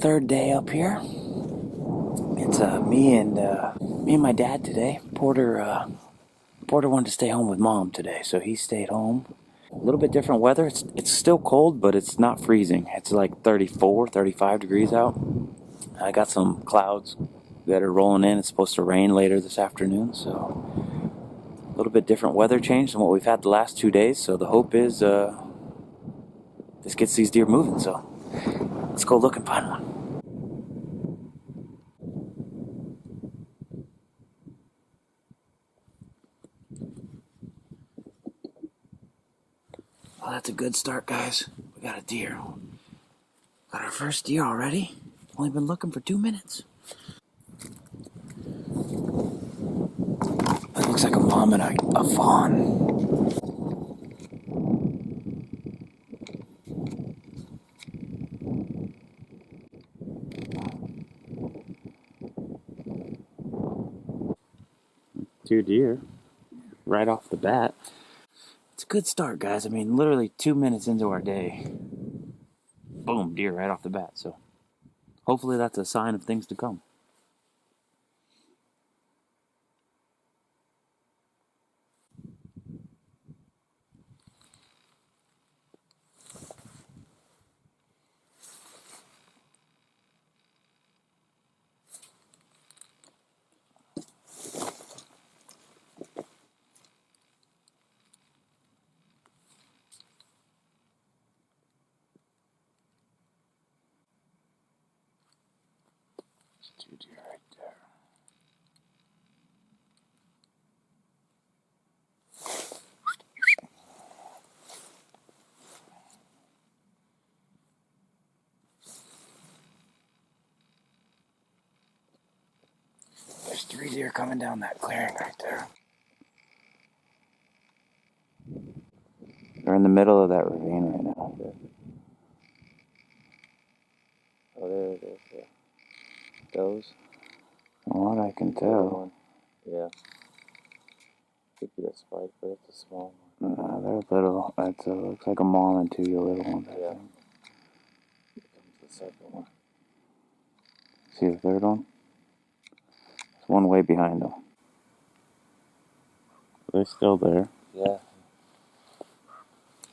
third day up here. It's me and my dad today. Porter wanted to stay home with Mom today, so he stayed home. A little bit different weather. It's still cold, but it's not freezing. It's like 34, 35 degrees out. I got some clouds that are rolling in. It's supposed to rain later this afternoon, so a little bit different weather change than what we've had the last 2 days. So the hope is this gets these deer moving. So let's go look and find one. Well, that's a good start, guys. We got a deer. Got our first deer already. Only been looking for 2 minutes. That looks like a mom and a fawn. Two deer right off the bat. It's a good start, guys. I mean, literally 2 minutes into our day. Boom, deer right off the bat. So hopefully that's a sign of things to come. Two deer right there. There's 3 deer coming down that clearing right there. They're in the middle of that ravine right now. Oh, there it is. Yeah. Those? From what I can tell. Yeah. Could be a spike, but it's a small one. They're little. That looks like a mom and 2 little ones. Yeah. Here comes the second one. See the third one? There's one way behind them. They're still there. Yeah.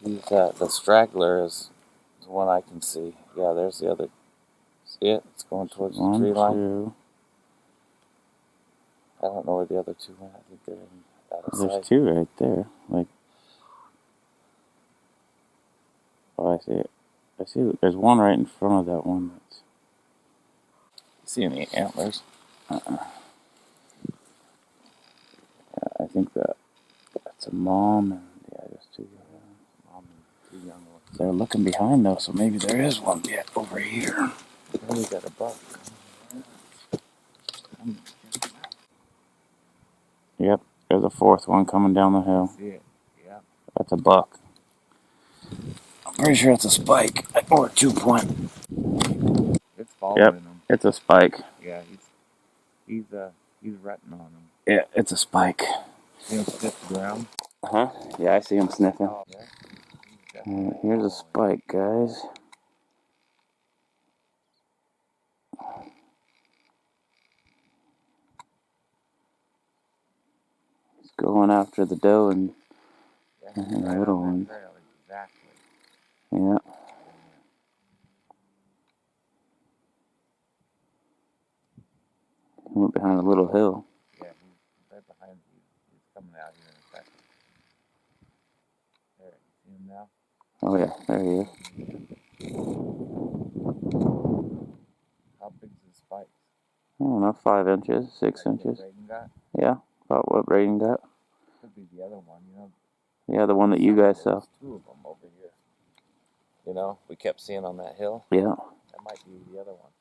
The straggler is the one I can see. Yeah, there's the other. See it? It's going towards the tree line. 2. I don't know where the other 2 went. I think they're out of sight. There's 2 right there. Like, oh, I see it. I see. There's one right in front of that one. You see any antlers? Yeah, I think that's a mom and there's 2 mom and 2 young ones. They're looking behind though, so maybe there is one yet over here. Oh, we got a buck. Yep, there's a 4th one coming down the hill. I see it. Yeah. That's a buck. I'm pretty sure it's a spike or a 2-point. It's following him. It's a spike. Yeah, he's rutting on him. Yeah, it's a spike. See him sniff the ground? Uh-huh. Yeah, I see him sniffing. Oh, yeah. Here's a spike, guys. He's going after the doe and the little ones. Exactly. Yeah. He went behind a little hill. Yeah, he's right behind you. He's coming out here in a second. There, you see him now? Oh yeah, there he is. How big's the spike? I don't know, 5 inches, 6 inches. Braden got? Yeah, about what Braden got. Could be the other one, you know. Yeah, the one that you guys saw. There's 2 of them over here. You know, we kept seeing on that hill. Yeah. That might be the other one.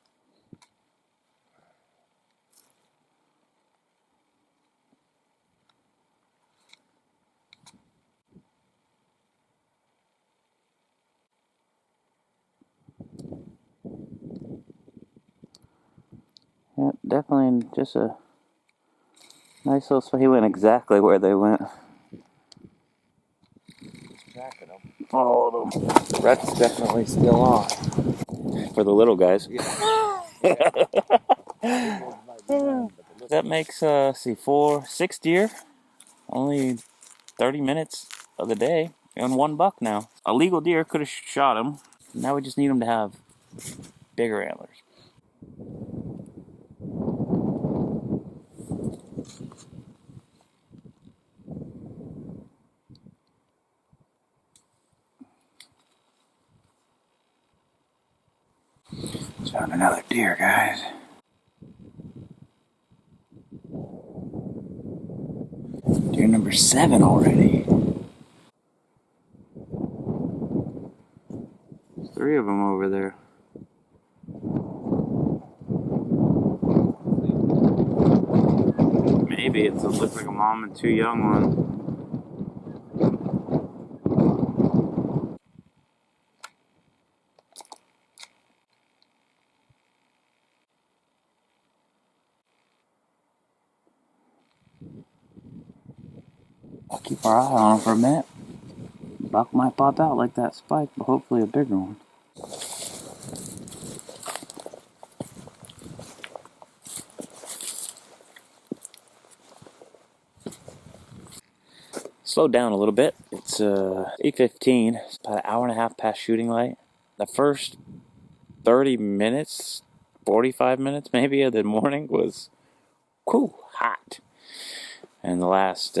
Yeah, definitely just a nice little spot. He went exactly where they went. tracking them. Follow them. The rut's definitely still on. For the little guys. That That makes, see, 6 deer. Only 30 minutes of the day. And 1 buck now. A legal deer could have shot him. Now we just need him to have bigger antlers. Found another deer, guys. Deer number 7 already. 3 of them over there. Maybe it looks like a mom and 2 young ones. I'll keep our eye on them for a minute. Buck might pop out like that spike, but hopefully a bigger one. Slowed down a little bit. It's 8:15. It's about an hour and a half past shooting light. The first 30 minutes, 45 minutes maybe of the morning was hot. And the last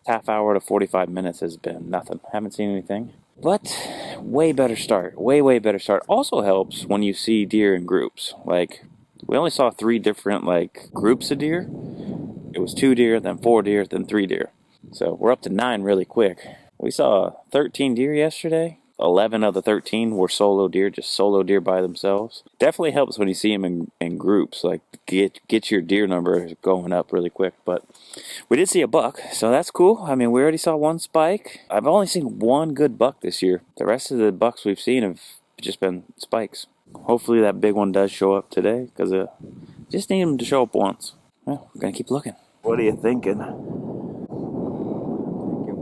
half hour to 45 minutes has been nothing. Haven't seen anything. But way better start. Way better start. Also helps when you see deer in groups. Like, we only saw 3 different groups of deer. It was 2 deer, then 4 deer, then 3 deer. So we're up to 9 really quick. We saw 13 deer yesterday. 11 of the 13 were solo deer, just solo deer by themselves. Definitely helps when you see them in groups, like get your deer number going up really quick. But we did see a buck, so that's cool. I mean, we already saw 1 spike. I've only seen 1 good buck this year. The rest of the bucks we've seen have just been spikes. Hopefully that big one does show up today, because just need him to show up once. Well, we're gonna keep looking. What are you thinking?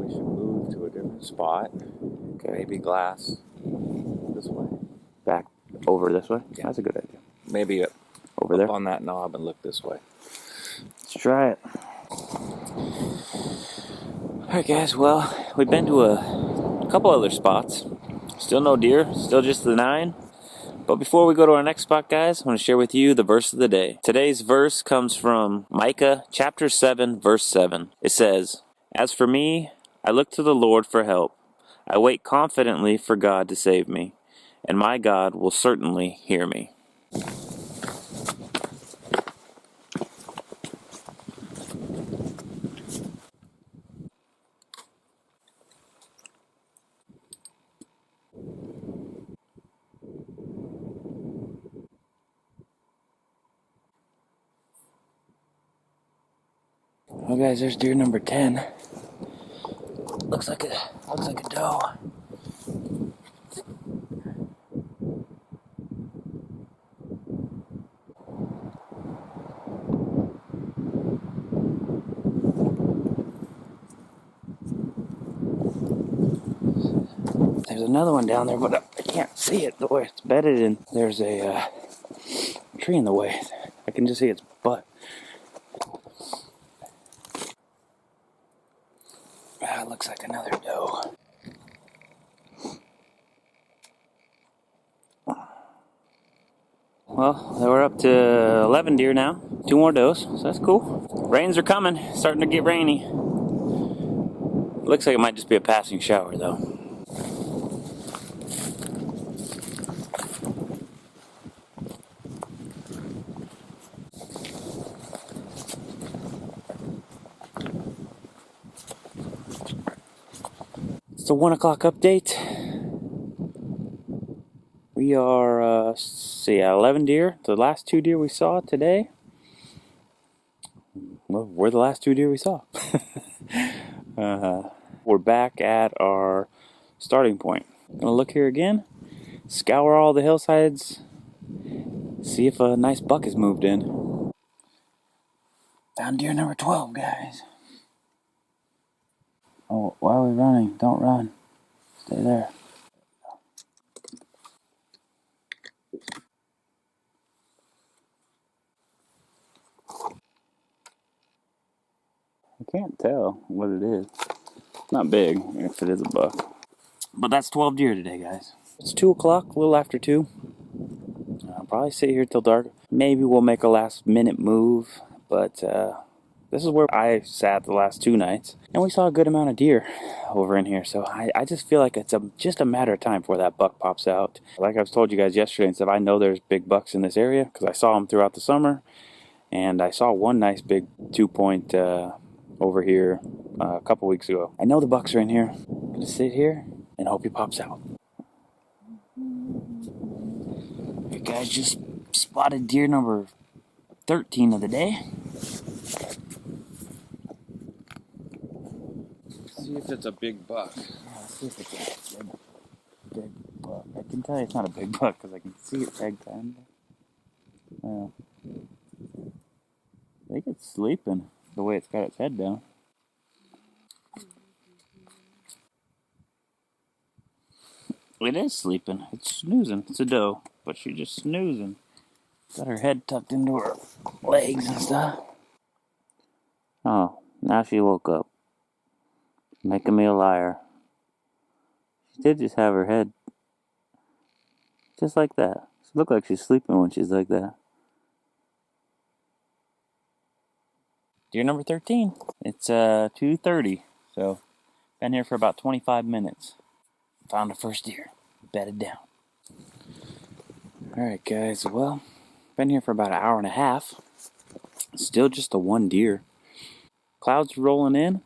we should move to a different spot. Okay. Maybe glass this way. Back over this way? Yeah. That's a good idea. Maybe Over there? on that knob and look this way. Let's try it. Alright guys, well, we've been to a couple other spots. Still no deer, still just the 9. But before we go to our next spot, guys, I want to share with you the verse of the day. Today's verse comes from Micah chapter 7, verse 7. It says, "As for me, I look to the Lord for help. I wait confidently for God to save me, and my God will certainly hear me." Well, guys, there's deer number 10. Looks like a doe. There's another one down there, but I can't see it the way it's bedded in. There's a tree in the way. I can just see its butt. Ah, looks like another doe. Well, we're up to 11 deer now. 2 more does, so that's cool. Rains are coming. Starting to get rainy. Looks like it might just be a passing shower, though. It's a 1 o'clock update. We are, see, 11 deer. The last 2 deer we saw today. Well, we're the last 2 deer we saw. We're back at our starting point. Gonna look here again, scour all the hillsides, see if a nice buck has moved in. Found deer number 12, guys. Oh, why are we running? Don't run. Stay there. I can't tell what it is. Not big, if it is a buck. But that's 12 deer today, guys. It's 2 o'clock, a little after 2. I'll probably sit here till dark. Maybe we'll make a last minute move, but this is where I sat the last 2 nights, and we saw a good amount of deer over in here. So I just feel like it's just a matter of time before that buck pops out. Like I've told you guys yesterday and stuff, I know there's big bucks in this area because I saw them throughout the summer, and I saw one nice big 2-point over here a couple weeks ago. I know the bucks are in here. I'm gonna sit here and hope he pops out. You guys just spotted deer number 13 of the day. See if it's a big buck. Yeah, let's see if it's a big buck. I can tell you it's not a big buck because I can see its head kind of. I think it's sleeping the way it's got its head down. It is sleeping. It's snoozing. It's a doe, but she's just snoozing. Got her head tucked into her legs and stuff. Oh, now she woke up. Making me a liar. She did just have her head just like that. She looked like she's sleeping when she's like that. Deer number 13. It's 2:30, so been here for about 25 minutes. Found the first deer. Bedded down. Alright guys, well, been here for about an hour and a half. Still just the one deer. Clouds rolling in.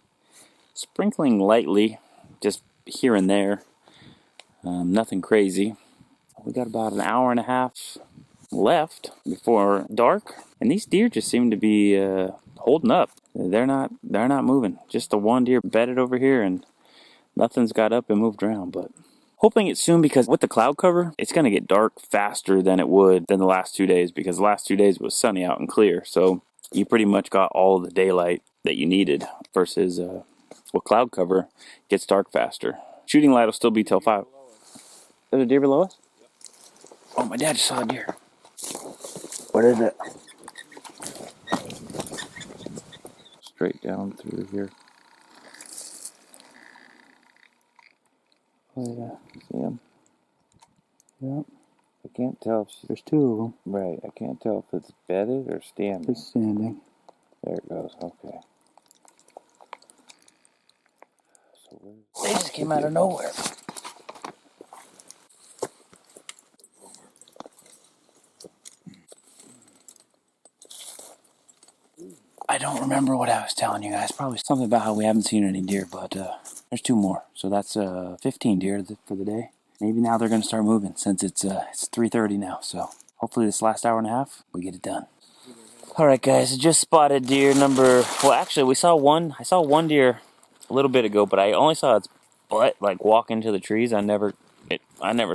Sprinkling lightly, just here and there. Nothing crazy. We got about an hour and a half left before dark, and these deer just seem to be holding up. They're not moving. Just the one deer bedded over here, and nothing's got up and moved around. But hoping it's soon, because with the cloud cover, it's gonna get dark faster than it would than the last 2 days, because the last 2 days it was sunny out and clear. So you pretty much got all of the daylight that you needed. Versus with cloud cover, it gets dark faster. Shooting light will still be till 5. There's a deer below us? Oh, my dad just saw a deer. What is it? Straight down through here. Oh, yeah. See him? Yep. I can't tell if there's 2 of them. Right. I can't tell if it's bedded or standing. It's standing. There it goes. Okay. So they just came out of nowhere. I don't remember what I was telling you guys. Probably something about how we haven't seen any deer, but there's 2 more. So that's 15 deer for the day. Maybe now they're going to start moving since it's 3:30 now. So hopefully this last hour and a half, we get it done. All right, guys. I just spotted deer number... Well, actually, I saw one deer a little bit ago, but I only saw its butt like walk into the trees. I never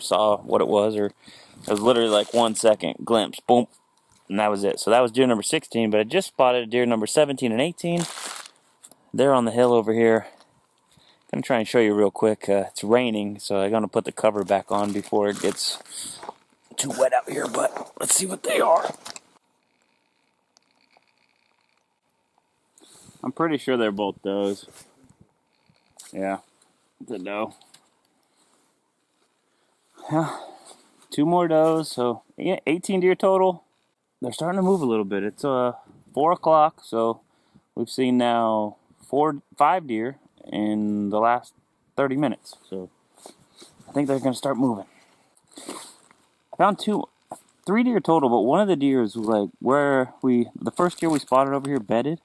saw what it was, or it was literally like 1 second glimpse. Boom. And that was it. So that was deer number 16, but I just spotted deer number 17 and 18. They're on the hill over here. I'm going to try and show you real quick. It's raining, so I'm going to put the cover back on before it gets too wet out here, but let's see what they are. I'm pretty sure they're both does. Yeah, it's a doe. Yeah, 2 more does, so yeah, 18 deer total. They're starting to move a little bit. It's 4 o'clock, so we've seen now 5 deer in the last 30 minutes. So I think they're going to start moving. I found 3 deer total, but one of the deer is like where the first deer we spotted over here bedded.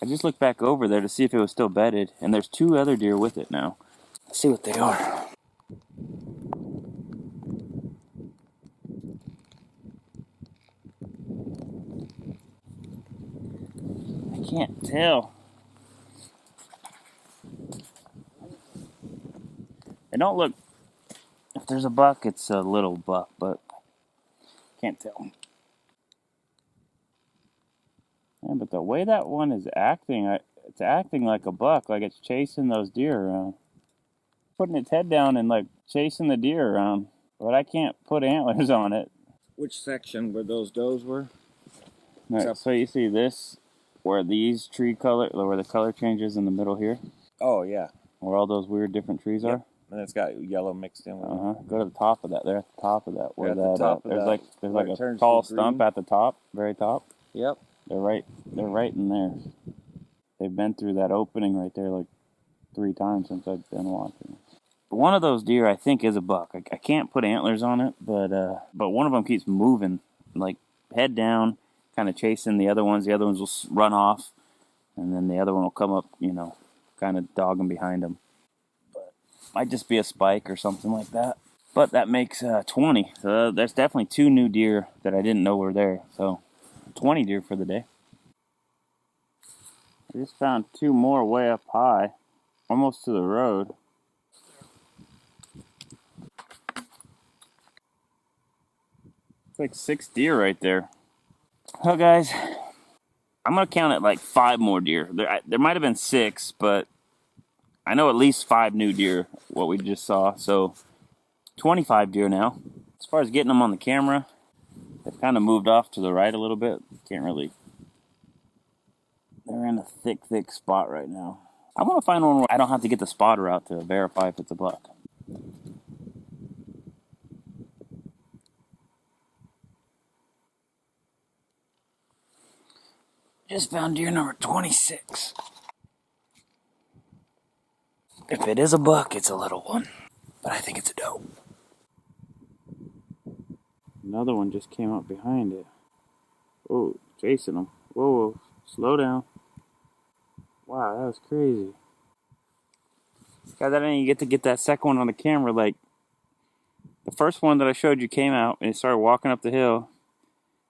I just looked back over there to see if it was still bedded, and there's 2 other deer with it now. Let's see what they are. I can't tell. They don't look... If there's a buck, it's a little buck, but can't tell. Yeah, but the way that one is acting, it's acting like a buck, like it's chasing those deer around. putting its head down and like chasing the deer around, but I can't put antlers on it. Which section where those does were? Right, so you see this, where these tree color, where the color changes in the middle here, Oh, yeah. where all those weird different trees are. And it's got yellow mixed in with it. Go to the top of that. They're at the top of that. Where At the top of there's that, there's where like it turns a tall to stump green. at the top, very top. Yep. They're right in there. They've been through that opening right there like 3 times since I've been watching. One of those deer I think is a buck. I can't put antlers on it, but one of them keeps moving, like head down, kind of chasing the other ones. The other ones will run off, and then the other one will come up, kind of dogging behind them. But might just be a spike or something like that. But that makes 20. So there's definitely 2 new deer that I didn't know were there. So 20 deer for the day. I just found 2 more way up high, almost to the road. It's like 6 deer right there. Well, guys, I'm going to count it like 5 more deer. There might have been 6, but I know at least 5 new deer, what we just saw. So 25 deer now. As far as getting them on the camera, they've kind of moved off to the right a little bit. Can't really. They're in a thick spot right now. I want to find one where I don't have to get the spotter out to verify if it's a buck. Just found deer number 26. If it is a buck, it's a little one. But I think it's a doe. Another one just came up behind it. Oh, chasing them. Whoa, slow down. Wow, that was crazy. Guys, I didn't even get to get that second one on the camera. Like, the first one that I showed you came out and it started walking up the hill.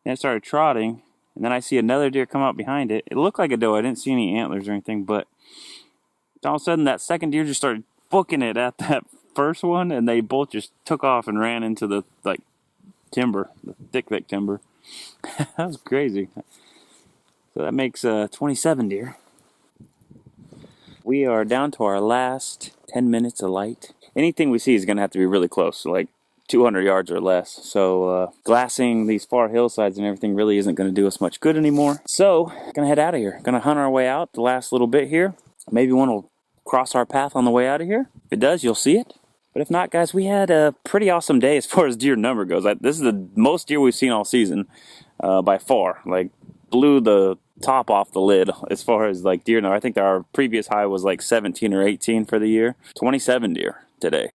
Then it started trotting. And then I see another deer come out behind it. It looked like a doe. I didn't see any antlers or anything. But all of a sudden, that second deer just started booking it at that first one. And they both just took off and ran into the, timber. The thick timber. That was crazy. So that makes 27 deer. We are down to our last 10 minutes of light. Anything we see is going to have to be really close, like 200 yards or less. So glassing these far hillsides and everything really isn't going to do us much good anymore. So, going to head out of here. Going to hunt our way out the last little bit here. Maybe one will cross our path on the way out of here. If it does, you'll see it. But if not, guys, we had a pretty awesome day as far as deer number goes. This is the most deer we've seen all season by far. Like, blew the top off the lid as far as deer number. I think our previous high was 17 or 18 for the year. 27 deer today.